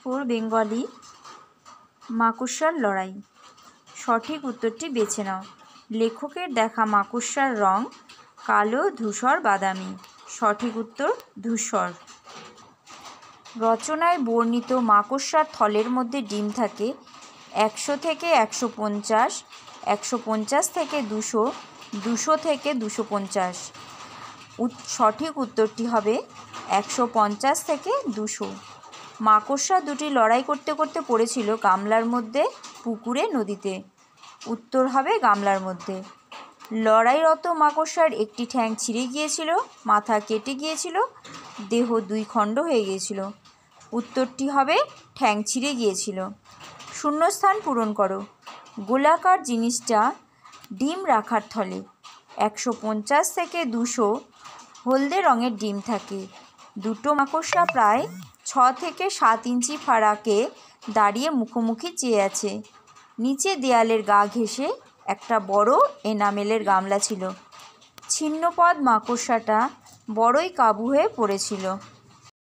Four Bengali মাকড়সার লড়াই। সঠিক উত্তরটি বেছে নাও। লেখকের দেখা মাকড়সার রং কালো, ধূসর, বাদামি। সঠিক উত্তর ধূসর। রচনায় বর্ণিত মাকড়সার থলের মধ্যে ডিম থাকে 100 থেকে 150, 150 থেকে 200, 200 থেকে 250। সঠিক উত্তরটি হবে 150 থেকে 200। মাকড়সা দুটি লড়াই করতে করতে পড়েছিল গামলার মধ্যে, পুকুরে, নদীতে। উত্তর হবে গামলার মধ্যে। লড়াইরত মাকড়সার একটি ঠ্যাং ছিঁড়ে গিয়েছিল, মাথা কেটে গিয়েছিল, দেহ 2 খণ্ড হয়ে গিয়েছিল। উত্তরটি হবে ঠ্যাং ছিঁড়ে গিয়েছিল। শূন্যস্থান পূরণ করো। গোলাকার জিনিসটা ডিম রাখার থলে। 150 থেকে 200 হলদে রঙের ডিম থাকে। দুটো মাকড়সা প্রায় 6 থেকে 7 ইঞ্চি ফারাকে দাঁড়িয়ে মুখোমুখি চেয়ে আছে। নিচে দেয়ালের গা ঘেঁষে একটা বড় এনামেলের গামলা ছিল। ছিন্নপদ মাকড়সাটা বড়ই কাবু হয়ে পড়েছিল।